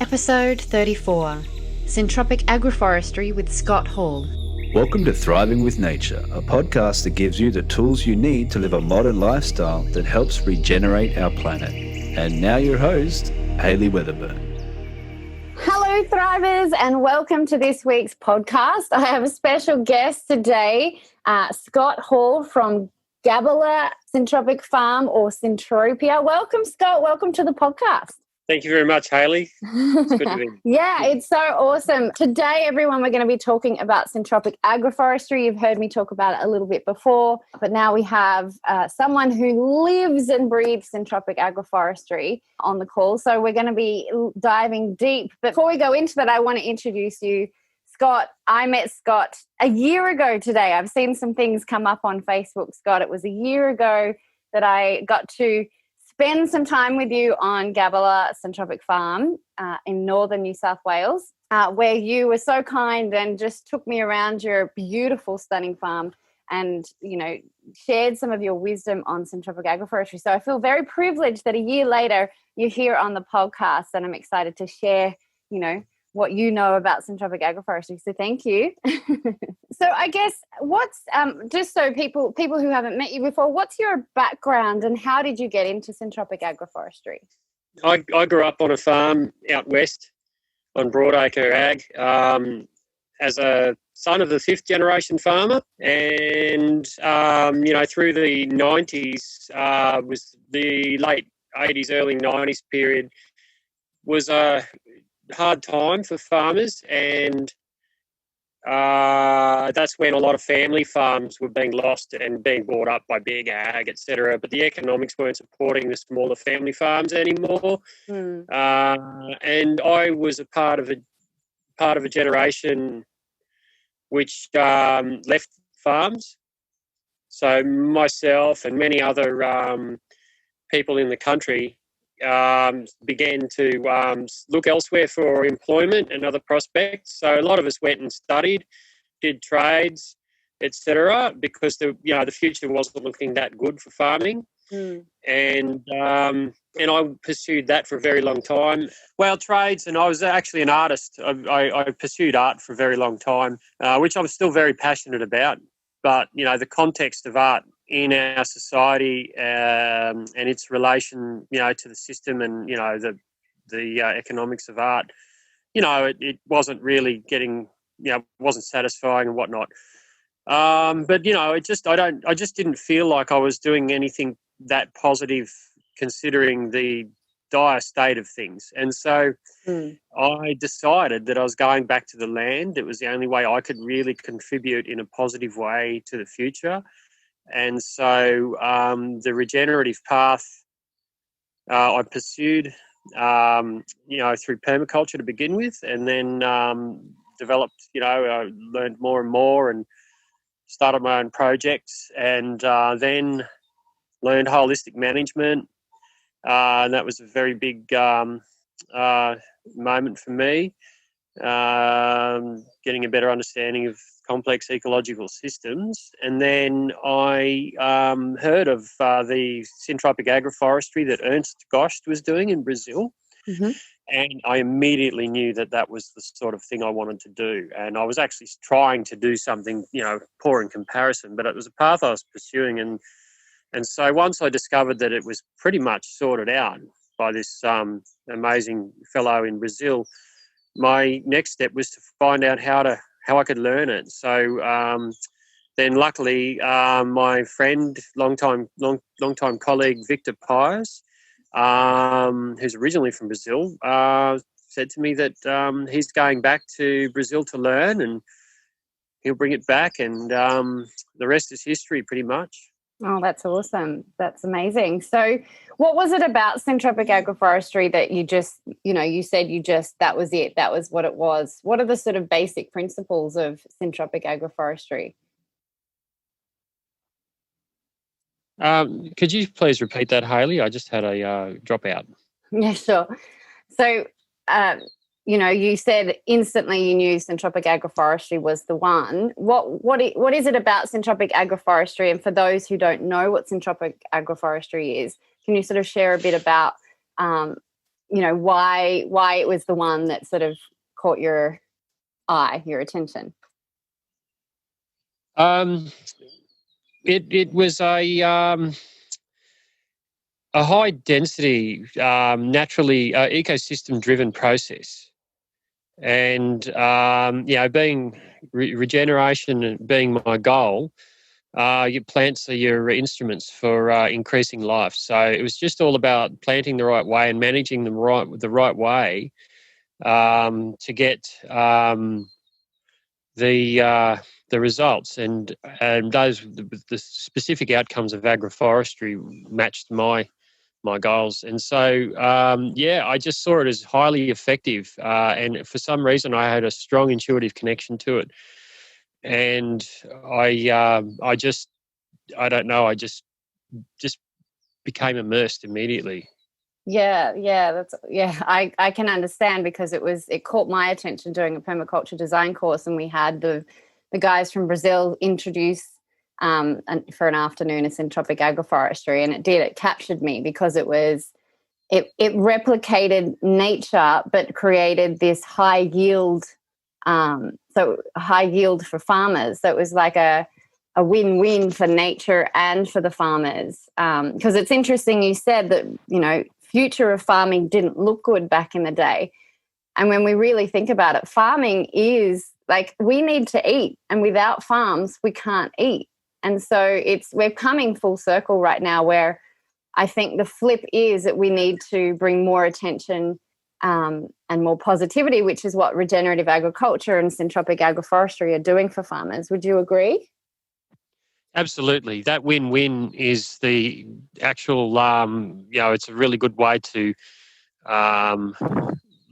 Episode 34, Syntropic Agroforestry with Scott Hall. Welcome to Thriving with Nature, a podcast that gives you the tools you need to live a modern lifestyle that helps regenerate our planet. And now your host, Hayley Weatherburn. Hello, Thrivers, and welcome to this week's podcast. I have a special guest today, Scott Hall from Gabala Syntropic Farm or Syntropia. Welcome, Scott. Welcome to the podcast. Thank you very much, Hayley. It's good to be here. Yeah, it's so awesome. Today, everyone, we're going to be talking about Syntropic Agroforestry. You've heard me talk about it a little bit before, but now we have someone who lives and breathes Syntropic Agroforestry on the call. So we're going to be diving deep. But before we go into that, I want to introduce you, Scott. I met Scott a year ago today. I've seen some things come up on Facebook, Scott. It was a year ago that I got to spend some time with you on Gabala Syntropic Farm in northern New South Wales, where you were so kind and just took me around your beautiful, stunning farm and, you know, shared some of your wisdom on Syntropic Agroforestry. So I feel very privileged that a year later you're here on the podcast, and I'm excited to share, you know, what you know about Syntropic Agroforestry. So thank you. So I guess what's, just so people who haven't met you before, what's your background and how did you get into Syntropic Agroforestry? I grew up on a farm out west on Broadacre Ag as a son of the fifth generation farmer, and you know, through the 90s was the late 80s, early 90s period was a hard time for farmers, and that's when a lot of family farms were being lost and being bought up by big ag, etc. But the economics weren't supporting the smaller family farms anymore. And I was a part of a generation which left farms. So myself and many other people in the country began to look elsewhere for employment and other prospects. So a lot of us went and studied, did trades, etc., because the future wasn't looking that good for farming. And I pursued that for a very long time. Well, trades, and I was actually an artist. I pursued art for a very long time, which I'm still very passionate about. But you know, the context of art in our society and its relation, you know, to the system and, you know, the economics of art, you know, it wasn't really getting, you know, wasn't satisfying and whatnot. But you know, I just didn't feel like I was doing anything that positive considering the dire state of things. And so I decided that I was going back to the land. It was the only way I could really contribute in a positive way to the future. And so the regenerative path I pursued, you know, through permaculture to begin with, and then developed, you know, learned more and more and started my own projects, and then learned holistic management. And that was a very big moment for me, getting a better understanding of complex ecological systems. And then I heard of the Syntropic Agroforestry that Ernst Goscht was doing in Brazil. And I immediately knew that that was the sort of thing I wanted to do. And I was actually trying to do something, you know, poor in comparison, but it was a path I was pursuing. And so once I discovered that it was pretty much sorted out by this amazing fellow in Brazil, my next step was to find out how I could learn it. So then luckily my friend, longtime colleague, Victor Pires, who's originally from Brazil, said to me that he's going back to Brazil to learn, and he'll bring it back, and the rest is history pretty much. Oh, that's awesome. That's amazing. So what was it about Syntropic Agroforestry that you just, you know, you said that was it, that was what it was? What are the sort of basic principles of Syntropic Agroforestry? Could you please repeat that, Hayley? I just had a dropout. Yeah, sure. So, you know, you said instantly you knew Syntropic Agroforestry was the one. What is it about Syntropic Agroforestry? And for those who don't know what Syntropic Agroforestry is, can you sort of share a bit about, why it was the one that sort of caught your eye, your attention? It was a high density, naturally ecosystem driven process, and being regeneration being my goal. Your plants are your instruments for increasing life. So it was just all about planting the right way and managing them the right way to get the results, and the specific outcomes of agroforestry matched my goals. And so I just saw it as highly effective, and for some reason I had a strong intuitive connection to it. And I just became immersed immediately. I can understand, because it caught my attention during a permaculture design course, and we had the guys from Brazil introduce for an afternoon a syntropic agroforestry, and it captured me, because it replicated nature but created this high yield. So high yield for farmers. So it was like a win-win for nature and for the farmers. Because it's interesting, you said that, future of farming didn't look good back in the day. And when we really think about it, farming is like, we need to eat, and without farms, we can't eat. And so we're coming full circle right now, where I think the flip is that we need to bring more attention and more positivity, which is what regenerative agriculture and syntropic agroforestry are doing for farmers. Would you agree? Absolutely. That win-win is the actual, it's a really good way to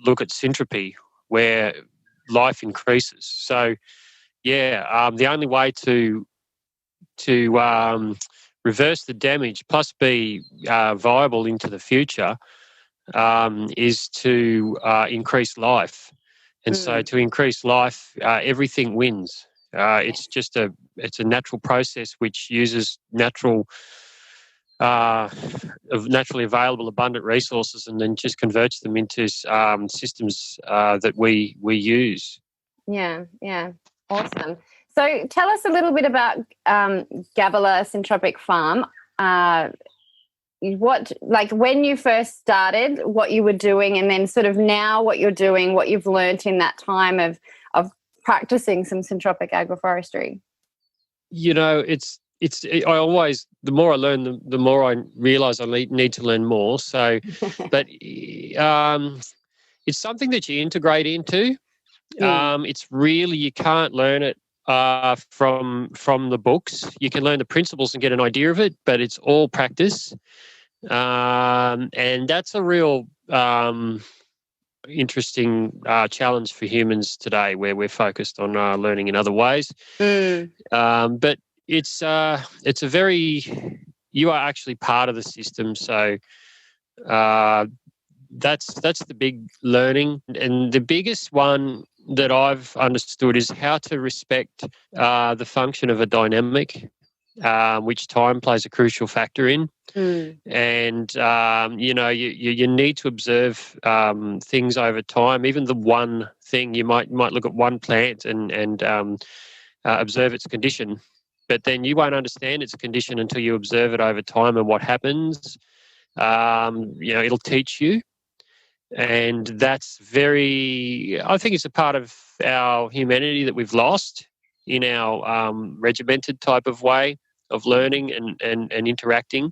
look at syntropy, where life increases. So, the only way to reverse the damage plus be viable into the future is to increase life. And so to increase life, everything wins. It's a natural process which uses naturally available abundant resources, and then just converts them into systems that we use. Yeah, awesome. So tell us a little bit about Gabala Syntropic Farm. When you first started, what you were doing, and then sort of now what you're doing, what you've learned in that time of practicing some syntropic agroforestry. I always, the more I learn, the more I realise I need to learn more. So, but it's something that you integrate into. It's really, you can't learn it from the books. You can learn the principles and get an idea of it, but it's all practice. And that's a real interesting challenge for humans today, where we're focused on learning in other ways. But it's a very, you are actually part of the system. So that's the big learning. And the biggest one that I've understood is how to respect the function of a dynamic, which time plays a crucial factor in. And you need to observe things over time. Even the one thing, you might look at one plant and observe its condition, but then you won't understand its condition until you observe it over time and what happens. It'll teach you. And that's I think it's a part of our humanity that we've lost in our regimented type of way of learning and interacting.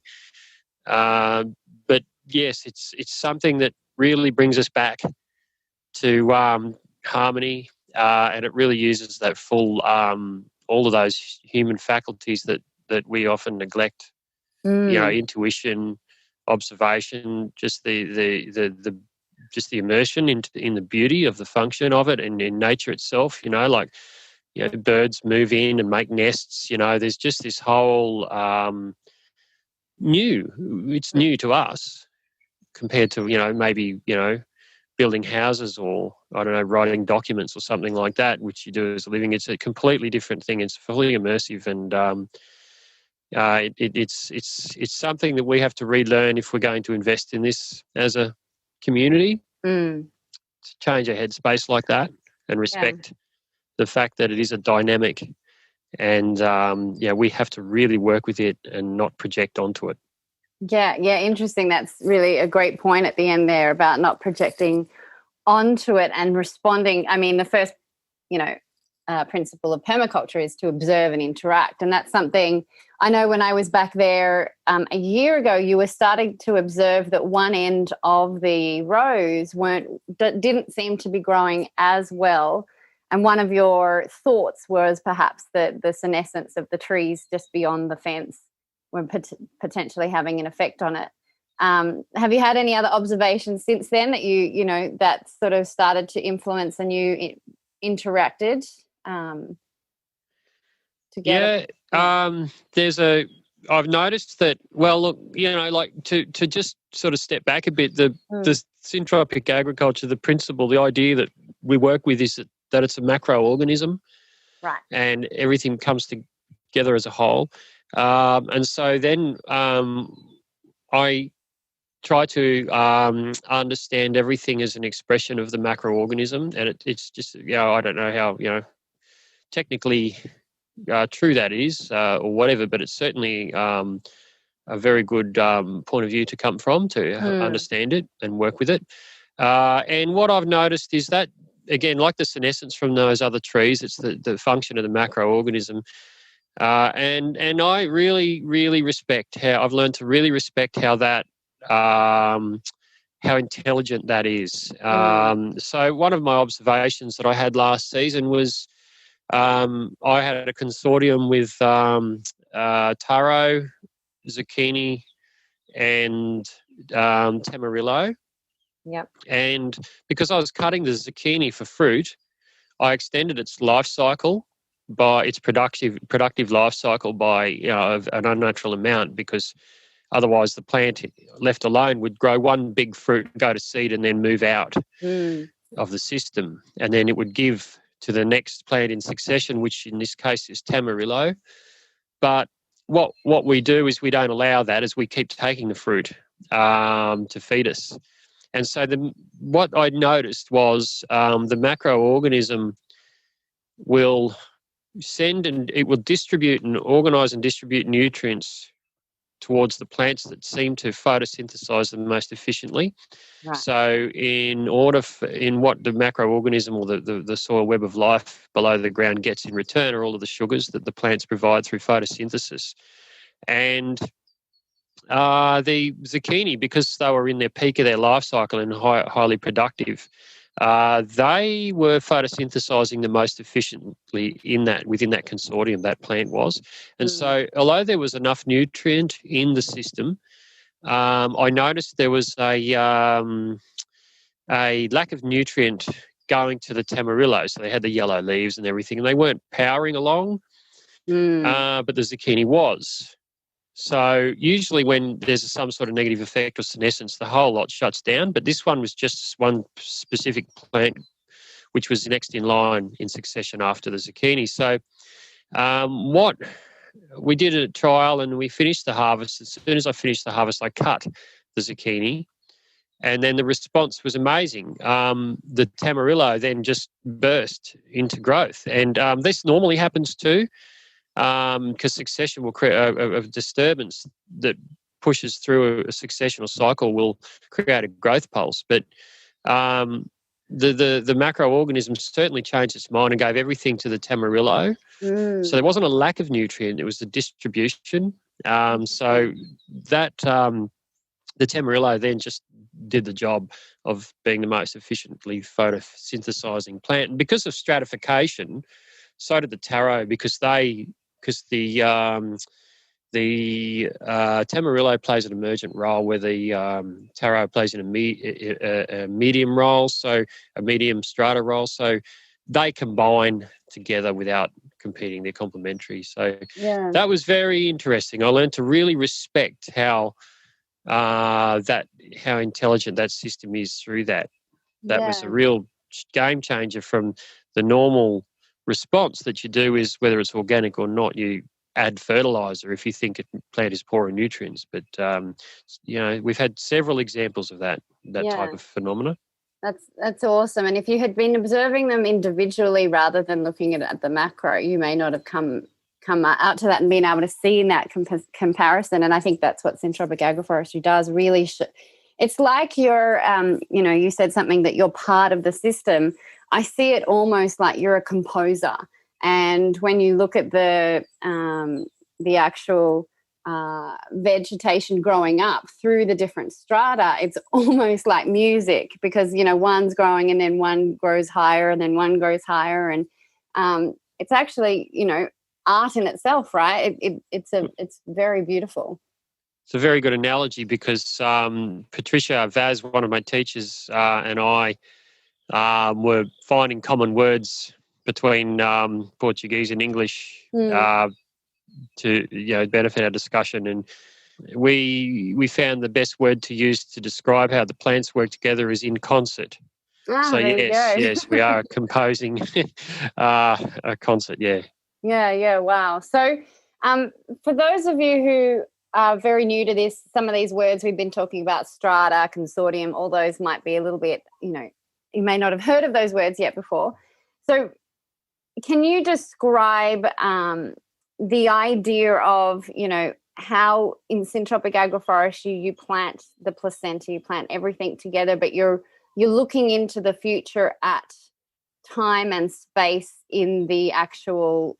But yes, it's something that really brings us back to harmony, and it really uses that full, all of those human faculties that we often neglect. Intuition, observation, just the immersion in the beauty of the function of it and in nature itself. Birds move in and make nests. There's just this whole it's new to us compared to maybe building houses, or I don't know, writing documents or something like that, which you do as a living. It's a completely different thing. It's fully immersive, and it's something that we have to relearn if we're going to invest in this as a community Mm. to change our headspace like that and respect the fact that it is a dynamic, and we have to really work with it and not project onto it. Yeah, interesting. That's really a great point at the end there about not projecting onto it and responding. I mean, the first, principle of permaculture is to observe and interact. And that's something I know when I was back there a year ago, you were starting to observe that one end of the rows didn't seem to be growing as well. And one of your thoughts was perhaps that the senescence of the trees just beyond the fence were potentially having an effect on it. Have you had any other observations since then that that sort of started to influence and you interacted together? I've noticed that, well, look, to just sort of step back a bit, the syntropic agriculture, the principle, the idea that we work with is that it's a macro-organism, right? And everything comes together as a whole. And so then I try to understand everything as an expression of the macroorganism, and it's just, I don't know how, technically true that is or whatever, but it's certainly a very good point of view to come from to understand it and work with it. And what I've noticed is that, again, like the senescence from those other trees, it's the function of the macroorganism. And I really, really respect I've learned to really respect how that, how intelligent that is. So one of my observations that I had last season was I had a consortium with taro, zucchini, and tamarillo. Yep. And because I was cutting the zucchini for fruit, I extended its life cycle by its productive life cycle by an unnatural amount, because otherwise the plant left alone would grow one big fruit, go to seed, and then move out of the system. And then it would give to the next plant in succession, which in this case is tamarillo. But what we do is we don't allow that, as we keep taking the fruit to feed us. And so what I noticed was the macroorganism will send and it will distribute and organise and distribute nutrients towards the plants that seem to photosynthesize them most efficiently. Right. So in what the macroorganism or the soil web of life below the ground gets in return are all of the sugars that the plants provide through photosynthesis. And the zucchini, because they were in their peak of their life cycle and highly productive, they were photosynthesizing the most efficiently within that consortium, that plant was. And so although there was enough nutrient in the system, I noticed there was a lack of nutrient going to the tamarillo. So they had the yellow leaves and everything, and they weren't powering along, but the zucchini was. So usually when there's some sort of negative effect or senescence, the whole lot shuts down. But this one was just one specific plant, which was next in line in succession after the zucchini. So what we did a trial and we finished the harvest. As soon as I finished the harvest, I cut the zucchini. And then the response was amazing. The tamarillo then just burst into growth. And this normally happens too, because succession will create a disturbance that pushes through a successional cycle will create a growth pulse. But the macroorganism certainly changed its mind and gave everything to the tamarillo. So there wasn't a lack of nutrient, it was the distribution. So that the tamarillo then just did the job of being the most efficiently photosynthesizing plant. And because of stratification, so did the taro, because the tamarillo plays an emergent role where the taro plays in a medium role, so a medium strata role. So they combine together without competing; they're complementary. So that was very interesting. I learned to really respect how intelligent that system is through that. That was a real game changer from the normal response that you do is, whether it's organic or not, you add fertilizer if you think a plant is poor in nutrients. But, we've had several examples of that type of phenomena. That's awesome. And if you had been observing them individually rather than looking at the macro, you may not have come out to that and been able to see that comparison. And I think that's what Syntropic Agroforestry does. Really, it's like you're, you said something that you're part of the system. I see it almost like you're a composer. And when you look at the actual vegetation growing up through the different strata, it's almost like music, because one's growing and then one grows higher and then one grows higher, and it's actually art in itself, right? It's very beautiful. It's a very good analogy, because Patricia Vaz, one of my teachers, and I were finding common words between Portuguese and English to benefit our discussion, and we found the best word to use to describe how the plants work together is in concert. So yes, we are composing a concert. Yeah. Wow. So for those of you who are very new to this, some of these words we've been talking about, strata, consortium, all those might be a little bit, you may not have heard of those words yet before. So can you describe the idea of, how in Syntropic Agroforestry you plant the placenta, you plant everything together, but you're looking into the future at time and space in the actual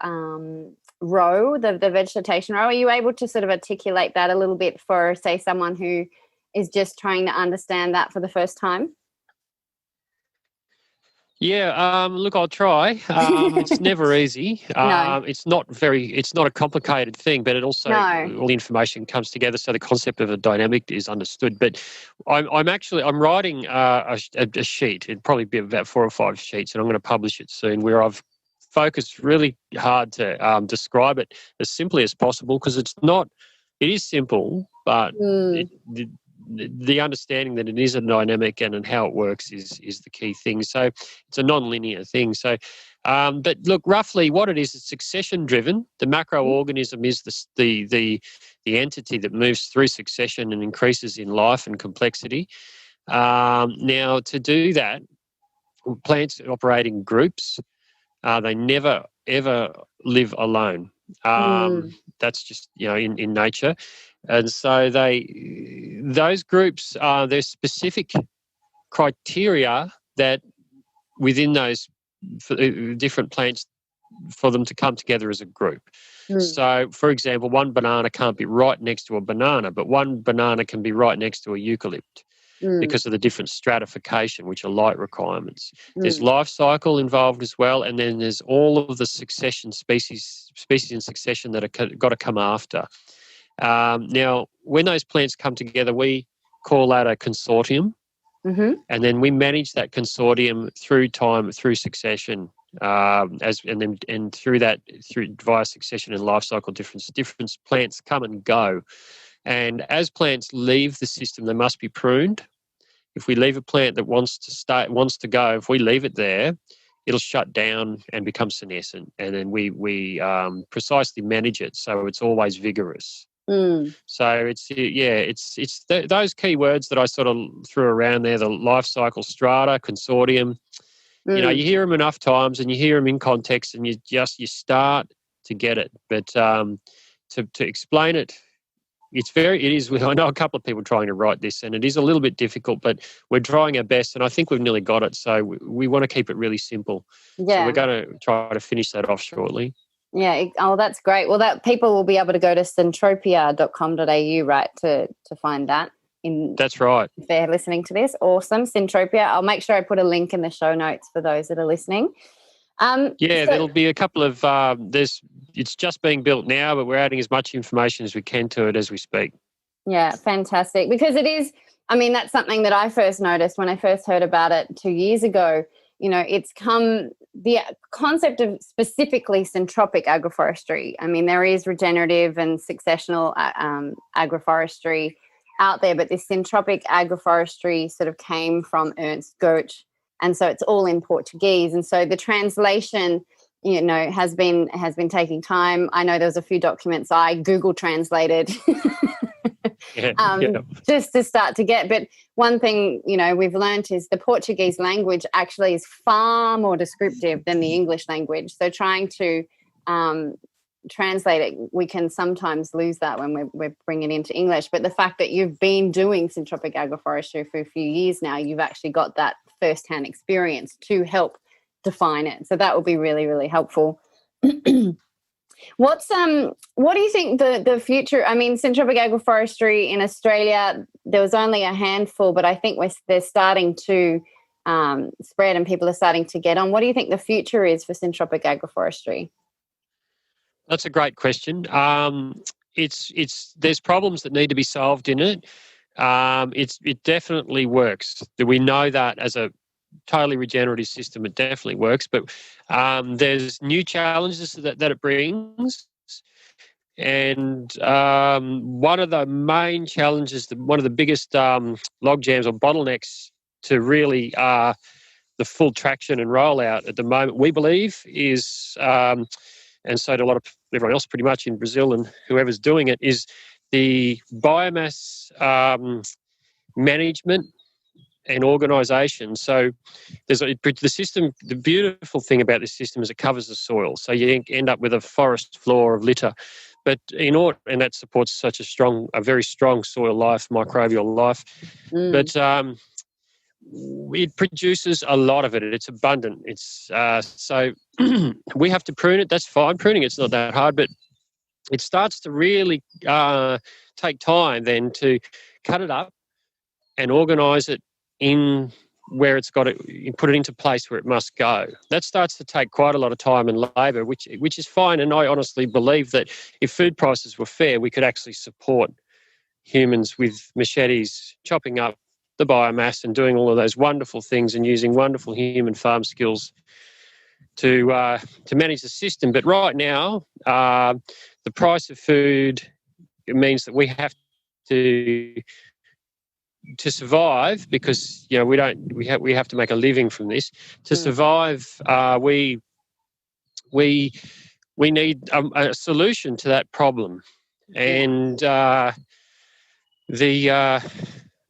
row, the vegetation row? Are you able to sort of articulate that a little bit for, say, someone who is just trying to understand that for the first time? Yeah, look, I'll try. It's never easy. No. It's not a complicated thing, but it also, all the information comes together so the concept of a dynamic is understood. But I'm writing a sheet. It'd probably be about 4 or 5 sheets, and I'm going to publish it soon, where I've focused really hard to describe it as simply as possible, because it is simple, but the understanding that it is a dynamic and how it works is the key thing. So it's a non-linear thing. So, but look, roughly what it is, it's succession-driven. The macroorganism is the entity that moves through succession and increases in life and complexity. Now, to do that, plants operate in groups. They never, ever live alone. That's just, in nature. And so those groups, there's specific criteria that within those different plants for them to come together as a group. So, for example, one banana can't be right next to a banana, but one banana can be right next to a eucalypt because of the different stratification, which are light requirements. There's life cycle involved as well, and then there's all of the succession species in succession that are got to come after. Now, when those plants come together, we call that a consortium, and then we manage that consortium through time, through succession, and through via succession and life cycle difference. Different plants come and go, and as plants leave the system, they must be pruned. If we leave a plant that wants to go, if we leave it there, it'll shut down and become senescent, and then we precisely manage it so it's always vigorous. So it's those key words that I sort of threw around there: the life cycle, strata, consortium. You hear them enough times, and you hear them in context, and you start to get it. But to explain it, I know a couple of people trying to write this, and it is a little bit difficult, but we're trying our best, and I think we've nearly got it. So we want to keep it really simple. Yeah. So we're going to try to finish that off shortly. Yeah. Oh, that's great. Well, that people will be able to go to syntropia.com.au, right, to find that. That's right. If they're listening to this. Awesome. Syntropia. I'll make sure I put a link in the show notes for those that are listening. There'll be a couple of it's just being built now, but we're adding as much information as we can to it as we speak. Yeah, fantastic. Because it is, that's something that I first noticed when I first heard about it 2 years ago. It's the concept of specifically syntropic agroforestry. There is regenerative and successional agroforestry out there, but this syntropic agroforestry sort of came from Ernst Goetz, and so it's all in Portuguese. And so the translation has been taking time. I know there was a few documents I Google translated just to start to get. But one thing, we've learned is the Portuguese language actually is far more descriptive than the English language. So trying to translate it, we can sometimes lose that when we're bringing it into English. But the fact that you've been doing syntropic agroforestry for a few years now, you've actually got that first-hand experience to help define it. So that will be really, really helpful. What do you think the future? I mean, syntropic agroforestry in Australia, there was only a handful, but I think they're starting to spread and people are starting to get on. What do you think the future is for syntropic agroforestry? That's a great question. There's problems that need to be solved in it. It definitely works. We know that as a totally regenerative system, it definitely works. But there's new challenges that it brings. And one of the main challenges, one of the biggest log jams or bottlenecks to really the full traction and rollout at the moment, we believe, is and so do everyone else pretty much in Brazil and whoever's doing it, is the biomass management and organisation. So the system. The beautiful thing about this system is it covers the soil, so you end up with a forest floor of litter. But and that supports a very strong soil life, microbial life. But it produces a lot of it. It's abundant. It's so we have to prune it. That's fine. Pruning it's not that hard, but it starts to really take time then to cut it up and organise it in where it's got it, put it into place where it must go. That starts to take quite a lot of time and labour, which is fine. And I honestly believe that if food prices were fair, we could actually support humans with machetes chopping up the biomass and doing all of those wonderful things and using wonderful human farm skills to manage the system. But right now, the price of food, it means that we have to survive, because we have to make a living from this. To survive, we need a solution to that problem, and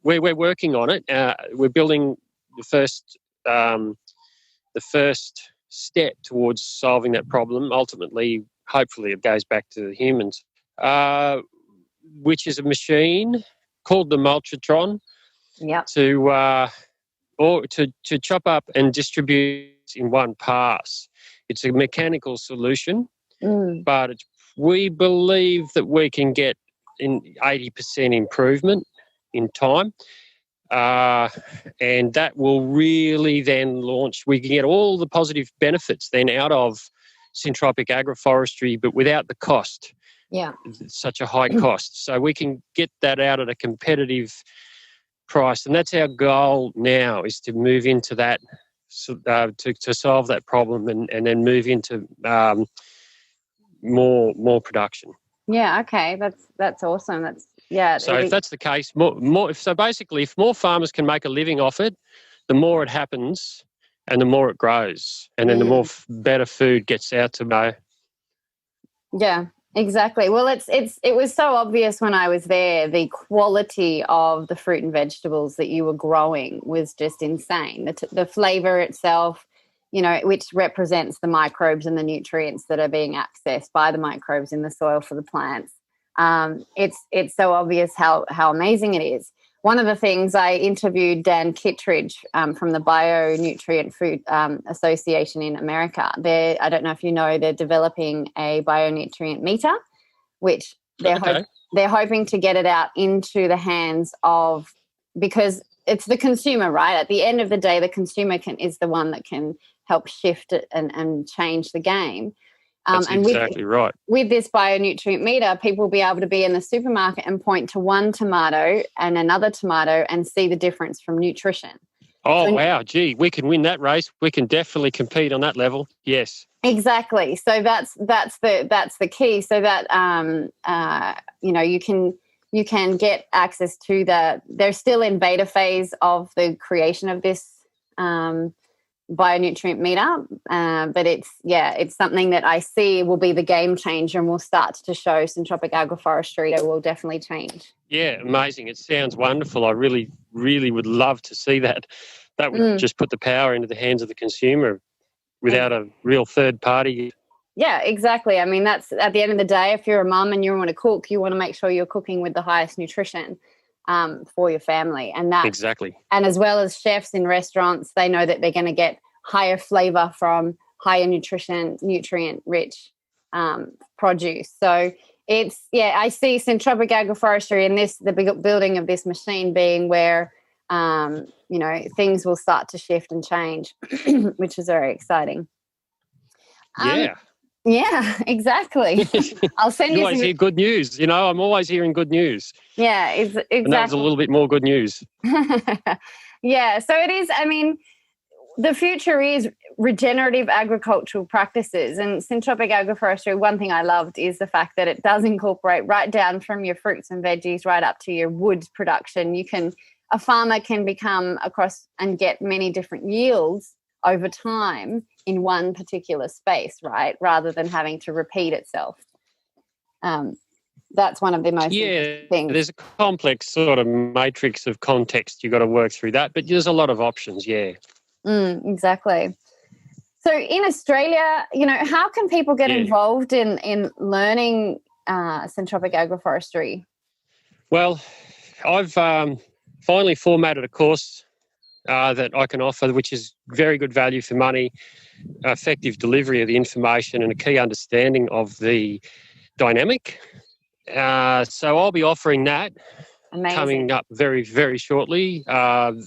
we're working on it. We're building the first step towards solving that problem. Ultimately, hopefully, it goes back to the humans, which is a machine called the Multitron. Yeah. To chop up and distribute in one pass. It's a mechanical solution, but we believe that we can get in 80% improvement in time, and that will really then launch. We can get all the positive benefits then out of syntropic agroforestry, but without the cost. Yeah, such a high cost. So we can get that out at a competitive price, and that's our goal now, is to move into that, to solve that problem, and then move into more production. Yeah, okay, that's awesome. So if that's the case, basically, if more farmers can make a living off it, the more it happens, and the more it grows, and then the more better food gets out to know. Yeah. Exactly. Well, it was so obvious when I was there. The quality of the fruit and vegetables that you were growing was just insane. The flavour itself, which represents the microbes and the nutrients that are being accessed by the microbes in the soil for the plants. It's so obvious how amazing it is. One of the things, I interviewed Dan Kittredge from the Bionutrient Food Association in America. I don't know if you know, they're developing a bionutrient meter, which they're hoping to get it out into the hands of, because it's the consumer, right? At the end of the day, the consumer is the one that can help shift it and change the game. That's exactly right. With this bionutrient meter, people will be able to be in the supermarket and point to one tomato and another tomato and see the difference from nutrition. Oh, wow. Gee, we can win that race. We can definitely compete on that level. Yes. Exactly. So that's the key. So that you can get access to they're still in beta phase of the creation of this bionutrient meter, but it's something that I see will be the game changer and will start to show Syntropic Agroforestry that will definitely change. Yeah, amazing. It sounds wonderful. I really, really would love to see that. That would just put the power into the hands of the consumer without a real third party. Yeah, exactly. I mean, that's at the end of the day, if you're a mum and you want to cook, you want to make sure you're cooking with the highest nutrition for your family. And that Exactly. And as well as chefs in restaurants, they know that they're going to get higher flavour from higher nutrient-rich produce. So I see Syntropic Agroforestry and the big building of this machine being where, things will start to shift and change, which is very exciting. Yeah, exactly. I'll send you. You always hear good news. I'm always hearing good news. Yeah, exactly. And that was a little bit more good news. Yeah, so it is. I mean, the future is regenerative agricultural practices, and Syntropic Agroforestry. One thing I loved is the fact that it does incorporate right down from your fruits and veggies right up to your wood production. A farmer can become across and get many different yields over time in one particular space, right? Rather than having to repeat itself. That's one of the most interesting things. There's a complex sort of matrix of context you've got to work through that, but there's a lot of options, yeah. Exactly. So in Australia, how can people get involved in learning Syntropic Agroforestry? Well, I've finally formatted a course that I can offer, which is very good value for money, effective delivery of the information and a key understanding of the dynamic. So I'll be offering that coming up very, very shortly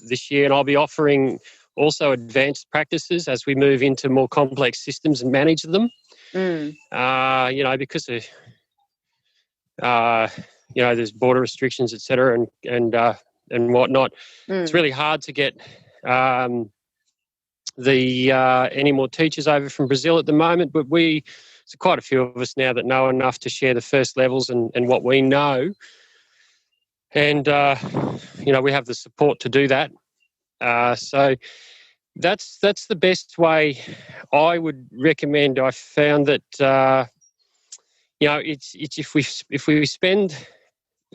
this year, and I'll be offering also advanced practices as we move into more complex systems and manage them. Because there's border restrictions, etc., and whatnot. It's really hard to get any more teachers over from Brazil at the moment, but there's quite a few of us now that know enough to share the first levels and what we know. And, we have the support to do that. So that's the best way I would recommend. I found that, it's if we spend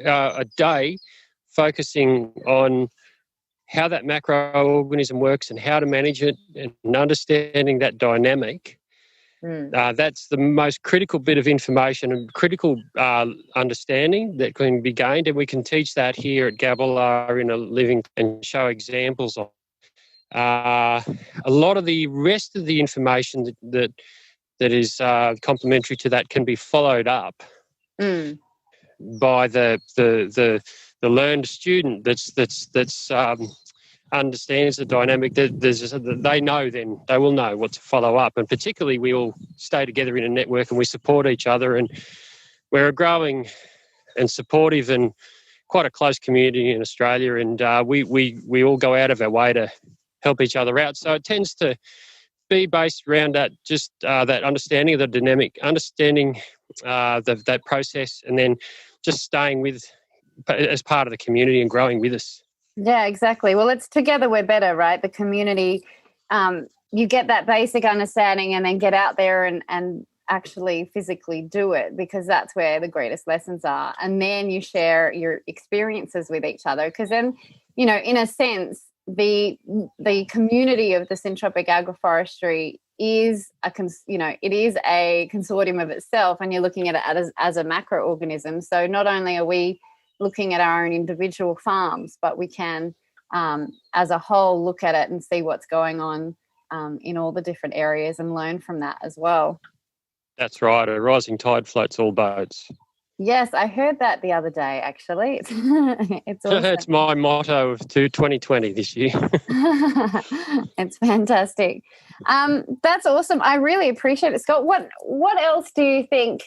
a day focusing on how that macroorganism works and how to manage it and understanding that dynamic, that's the most critical bit of information and critical understanding that can be gained. And we can teach that here at Gabbala in a living and show examples of. A lot of the rest of the information that is complementary to that can be followed up by the learned student that's understands the dynamic. They know, then they will know what to follow up, and particularly we all stay together in a network and we support each other, and we're a growing and supportive and quite a close community in Australia, and we all go out of our way to help each other out. So it tends to be based around that, just that understanding of the dynamic, understanding that process, and then just staying with as part of the community and growing with us. Yeah, exactly. Well, it's together we're better, right? The community, you get that basic understanding and then get out there and actually physically do it, because that's where the greatest lessons are. And then you share your experiences with each other, because then, in a sense, the community of the Syntropic Agroforestry is it is a consortium of itself, and you're looking at it as a macroorganism. So not only are we looking at our own individual farms, but we can, as a whole, look at it and see what's going on in all the different areas and learn from that as well. That's right. A rising tide floats all boats. Yes, I heard that the other day, actually. It's awesome. It's my motto of 2020 this year. It's fantastic. That's awesome. I really appreciate it, Scott. What else do you think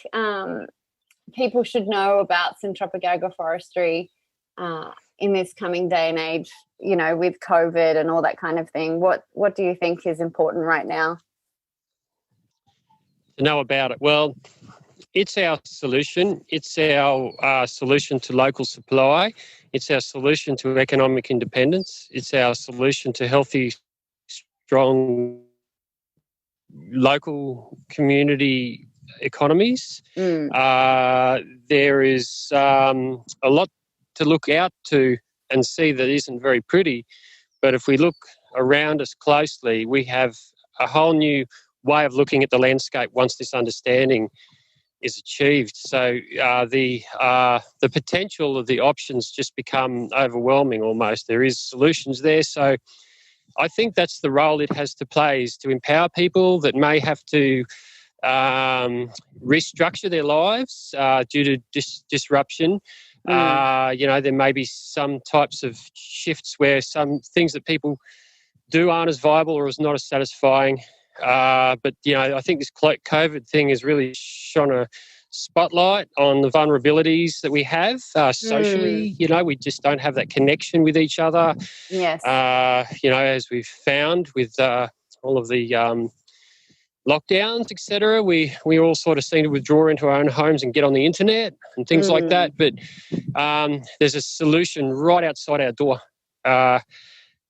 people should know about Syntropic Agroforestry in this coming day and age, with COVID and all that kind of thing? What do you think is important right now? To know about it? Well, it's our solution. It's our solution to local supply. It's our solution to economic independence. It's our solution to healthy, strong local community economies. There is a lot to look out to and see that isn't very pretty. But if we look around us closely, we have a whole new way of looking at the landscape once this understanding is achieved. So the potential of the options just become overwhelming almost. There is solutions there. So I think that's the role it has to play, is to empower people that may have to restructure their lives due to disruption. There may be some types of shifts where some things that people do aren't as viable or is not as satisfying. But I think this COVID thing has really shone a spotlight on the vulnerabilities that we have socially. We just don't have that connection with each other. Yes. As we've found with all of the lockdowns, etc., we all sort of seem to withdraw into our own homes and get on the internet and things like that. But there's a solution right outside our door.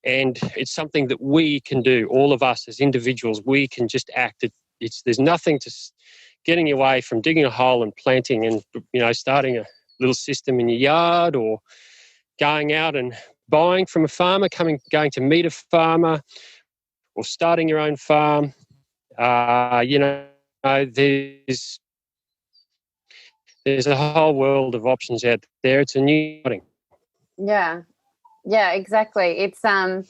And it's something that we can do, all of us as individuals. We can just act. There's nothing to getting away from digging a hole and planting and, starting a little system in your yard, or going out and buying from a farmer, going to meet a farmer, or starting your own farm. There's a whole world of options out there. It's a new thing. Yeah, exactly. It's I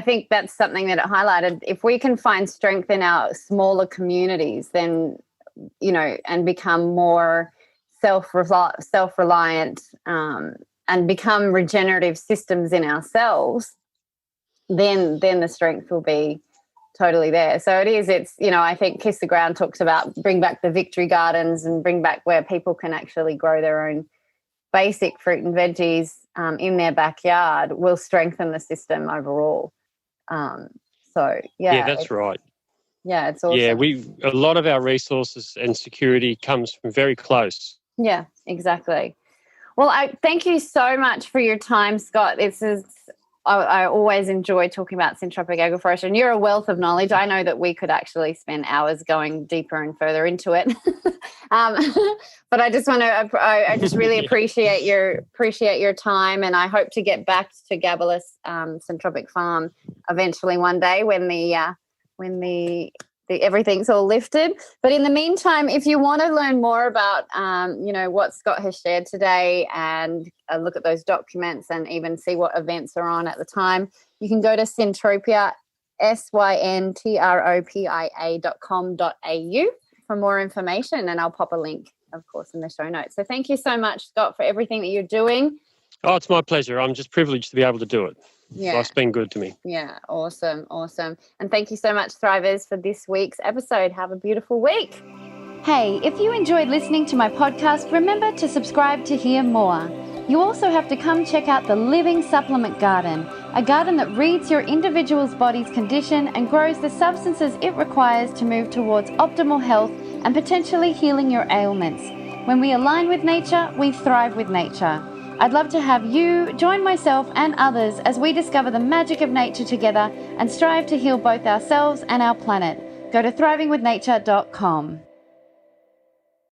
think that's something that it highlighted. If we can find strength in our smaller communities, then and become more self-reliant and become regenerative systems in ourselves, then the strength will be totally there. So it's I think Kiss the Ground talks about bring back the victory gardens and bring back where people can actually grow their own basic fruit and veggies in their backyard will strengthen the system overall. Yeah, that's right. Yeah, it's awesome. Yeah, a lot of our resources and security comes from very close. Yeah, exactly. Well, I thank you so much for your time, Scott. I always enjoy talking about Syntropic Agroforestry, and you're a wealth of knowledge. I know that we could actually spend hours going deeper and further into it. But I just want to, I just really appreciate your time, and I hope to get back to Gabalus Syntropic Farm eventually one day when the everything's all lifted. But in the meantime, if you want to learn more about what Scott has shared today and look at those documents and even see what events are on at the time, you can go to Syntropia, syntropia.com.au for more information, and I'll pop a link, of course, in the show notes. So thank you so much, Scott, for everything that you're doing. Oh, it's my pleasure. I'm just privileged to be able to do it. Yeah. Life's been good to me. Yeah, awesome. And thank you so much, Thrivers, for this week's episode. Have a beautiful week. Hey, if you enjoyed listening to my podcast, remember to subscribe to hear more. You also have to come check out the Living Supplement Garden, a garden that reads your individual's body's condition and grows the substances it requires to move towards optimal health and potentially healing your ailments. When we align with nature, we thrive with nature. I'd love to have you join myself and others as we discover the magic of nature together and strive to heal both ourselves and our planet. Go to thrivingwithnature.com.